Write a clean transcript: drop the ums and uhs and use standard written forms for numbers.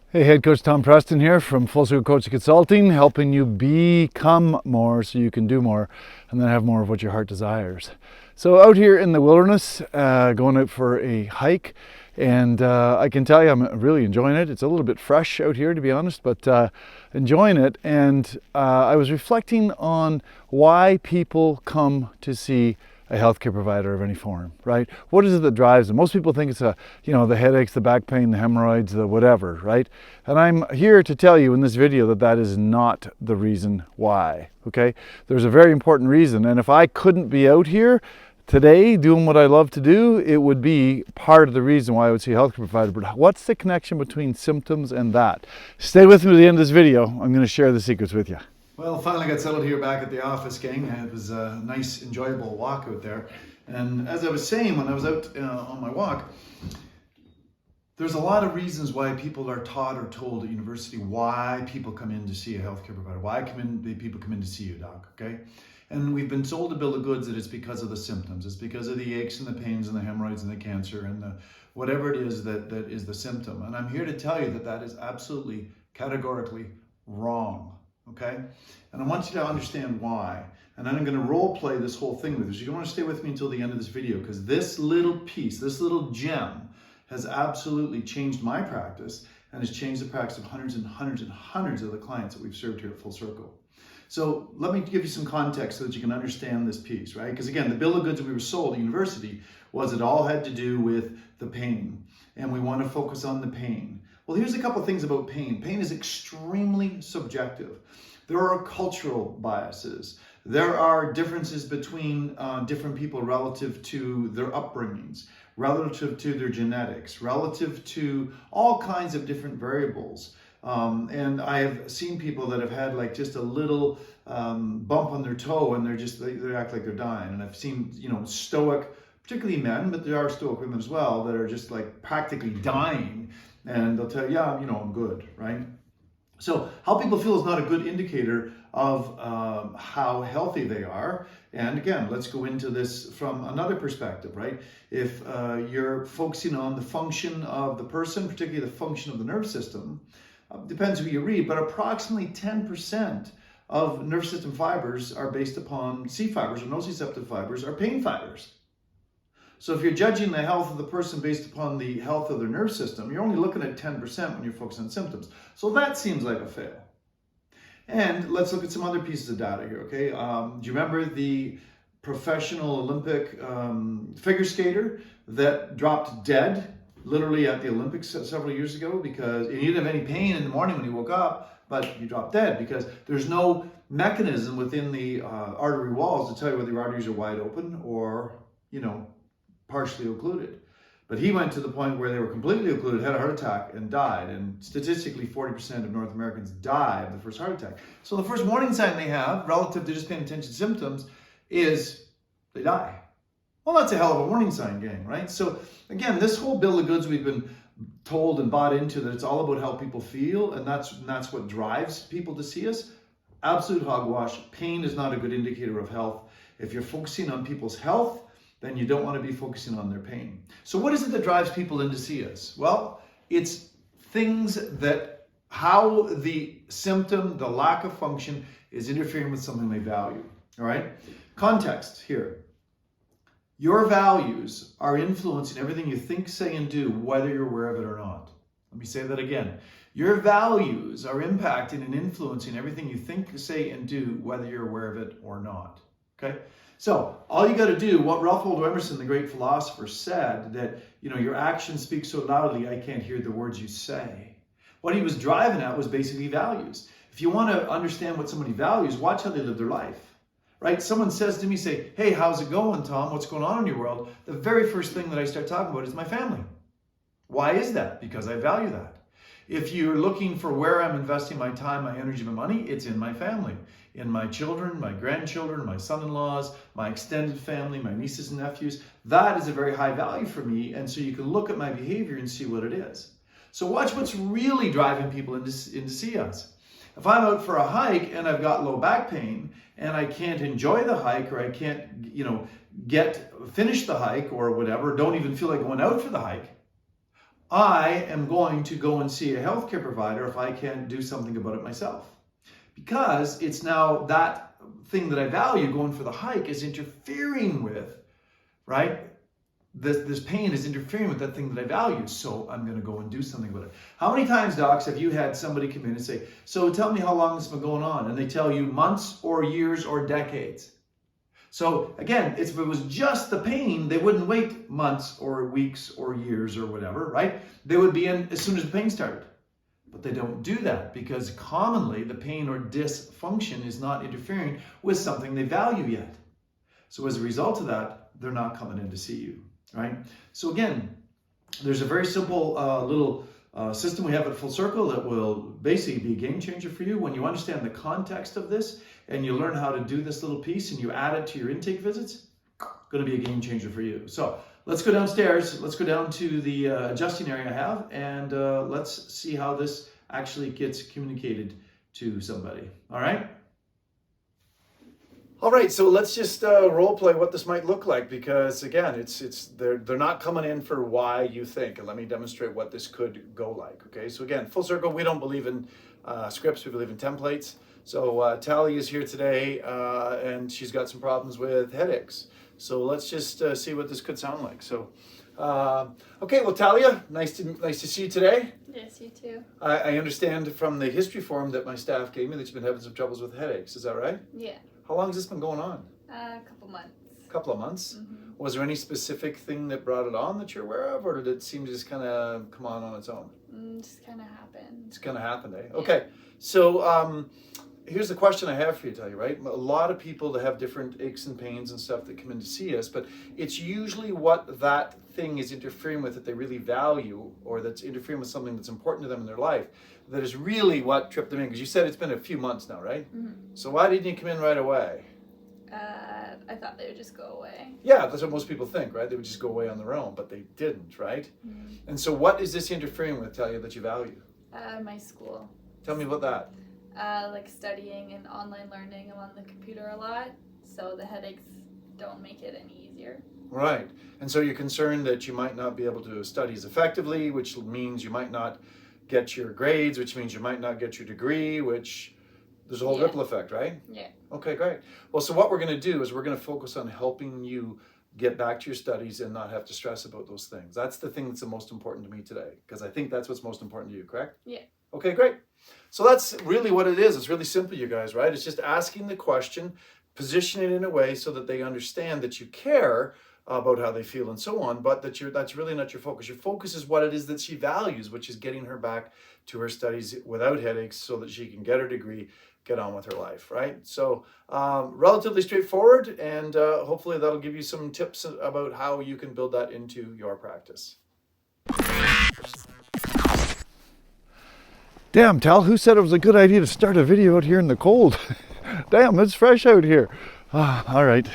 Hey, Head Coach Tom Preston here from Full Circle Coaching Consulting, helping you become more so you can do more and then have more of what your heart desires. So out here in the wilderness, going out for a hike, and I can tell you I'm really enjoying it. It's a little bit fresh out here, to be honest, but enjoying it. And I was reflecting on why people come to see a healthcare provider of any form, right? What is it that drives them? Most people think it's the headaches, the back pain, the hemorrhoids, the whatever, right? And I'm here to tell you in this video that that is not the reason why, okay? There's a very important reason, and if I couldn't be out here today doing what I love to do, it would be part of the reason why I would see a healthcare provider. But what's the connection between symptoms and that? Stay with me to the end of this video. I'm going to share the secrets with you. Well, finally got settled here back at the office, gang. It was a nice, enjoyable walk out there. And as I was saying, when I was out on my walk, there's a lot of reasons why people are taught or told at university why people come in to see a healthcare provider. Why people come in to see you, doc, okay? And we've been told to bill of goods that it's because of the symptoms. It's because of the aches and the pains and the hemorrhoids and the cancer and the whatever it is that is the symptom. And I'm here to tell you that that is absolutely, categorically wrong. Okay? And I want you to understand why. And then I'm going to role play this whole thing with you. So you're going to want to stay with me until the end of this video, because this little piece, this little gem has absolutely changed my practice and has changed the practice of hundreds and hundreds and hundreds of the clients that we've served here at Full Circle. So let me give you some context so that you can understand this piece, right? Because again, the bill of goods that we were sold at university was it all had to do with the pain. And we want to focus on the pain. Well, here's a couple things about pain. Pain is extremely subjective. There are cultural biases. There are differences between different people relative to their upbringings, relative to their genetics, relative to all kinds of different variables. And I have seen people that have had like just a little bump on their toe and they act like they're dying. And I've seen, stoic, particularly men, but there are stoic women as well that are just like practically dying. And they'll tell you, yeah, I'm good, right? So how people feel is not a good indicator of how healthy they are. And again, let's go into this from another perspective, right? If you're focusing on the function of the person, particularly the function of the nervous system, depends who you read, but approximately 10% of nervous system fibers are based upon C fibers or nociceptive fibers are pain fibers. So if you're judging the health of the person based upon the health of their nervous system, you're only looking at 10% when you're focused on symptoms. So that seems like a fail. And let's look at some other pieces of data here, okay? Do you remember the professional Olympic figure skater that dropped dead literally at the Olympics several years ago because he didn't have any pain in the morning when he woke up, but he dropped dead because there's no mechanism within the artery walls to tell you whether your arteries are wide open or, partially occluded. But he went to the point where they were completely occluded, had a heart attack, and died. And statistically, 40% of North Americans die of the first heart attack. So the first warning sign they have, relative to just paying attention to symptoms, is they die. Well, that's a hell of a warning sign, gang, right? So again, this whole bill of goods we've been told and bought into that it's all about how people feel, and that's what drives people to see us. Absolute hogwash. Pain is not a good indicator of health. If you're focusing on people's health, then you don't want to be focusing on their pain. So what is it that drives people in to see us? Well, it's things that how the symptom, the lack of function is interfering with something they value, all right? Context here. Your values are influencing everything you think, say, and do, whether you're aware of it or not. Let me say that again. Your values are impacting and influencing everything you think, say, and do, whether you're aware of it or not, okay? So all you got to do, what Ralph Waldo Emerson, the great philosopher, said, that your actions speak so loudly I can't hear the words you say. What he was driving at was basically values. If you want to understand what somebody values, watch how they live their life, right? Someone says to me, say, hey, how's it going, Tom? What's going on in your world? The very first thing that I start talking about is my family. Why is that? Because I value that. If you're looking for where I'm investing my time, my energy, my money, it's in my family, in my children, my grandchildren, my son-in-laws, my extended family, my nieces and nephews. That is a very high value for me, and so you can look at my behavior and see what it is. So watch what's really driving people in to see us. If I'm out for a hike and I've got low back pain and I can't enjoy the hike, or I can't, finish the hike or whatever, don't even feel like going out for the hike, I am going to go and see a healthcare provider if I can't do something about it myself. Because it's now that thing that I value, going for the hike, is interfering with, right? This pain is interfering with that thing that I value, so I'm going to go and do something with it. How many times, docs, have you had somebody come in and say, so tell me how long this has been going on? And they tell you months or years or decades. So again, if it was just the pain, they wouldn't wait months or weeks or years or whatever, right? They would be in as soon as the pain started. But they don't do that because commonly the pain or dysfunction is not interfering with something they value yet. So as a result of that, they're not coming in to see you, right? So again, there's a very simple little system we have at Full Circle that will basically be a game changer for you when you understand the context of this and you learn how to do this little piece and you add it to your intake visits. Going to be a game changer for you. So let's go downstairs. Let's go down to the adjusting area I have, and let's see how this actually gets communicated to somebody. All right? All right, so let's just role play what this might look like, because again, they're not coming in for why you think, and let me demonstrate what this could go like. Okay, so again, Full Circle, we don't believe in scripts, we believe in templates. So Tally is here today, and she's got some problems with headaches. So let's just see what this could sound like. So, okay, well, Talia, nice to see you today. Yes, you too. I understand from the history form that my staff gave me that you've been having some troubles with headaches. Is that right? Yeah. How long has this been going on? A couple months. A couple of months? Mm-hmm. Was there any specific thing that brought it on that you're aware of, or did it seem to just kind of come on its own? Just kind of happened. It's kind of happened, eh? Yeah. Okay, so here's the question I have for you, Talia, right? A lot of people that have different aches and pains and stuff that come in to see us, but it's usually what that thing is interfering with that they really value, or that's interfering with something that's important to them in their life, that is really what tripped them in. Because you said it's been a few months now, right? Mm-hmm. So why didn't you come in right away? I thought they would just go away. Yeah, that's what most people think, right? They would just go away on their own, but they didn't, right? Mm-hmm. And so what is this interfering with, Talia, that you value? my school. Tell me about that. Like studying and online learning. I'm on the computer a lot, so the headaches don't make it any easier. Right. And so you're concerned that you might not be able to study as effectively, which means you might not get your grades, which means you might not get your degree, which there's a whole ripple effect, right? Yeah. Okay, great. Well, so what we're going to do is we're going to focus on helping you get back to your studies and not have to stress about those things. That's the thing that's the most important to me today, because I think that's what's most important to you, correct? Yeah. Okay, great. So that's really what it is. It's really simple, you guys, right? It's just asking the question, positioning it in a way so that they understand that you care about how they feel and so on, but that's really not your focus. Your focus is what it is that she values, which is getting her back to her studies without headaches so that she can get her degree, get on with her life, right? So relatively straightforward, and hopefully that'll give you some tips about how you can build that into your practice. Damn, Tal, who said it was a good idea to start a video out here in the cold? Damn, it's fresh out here. All right.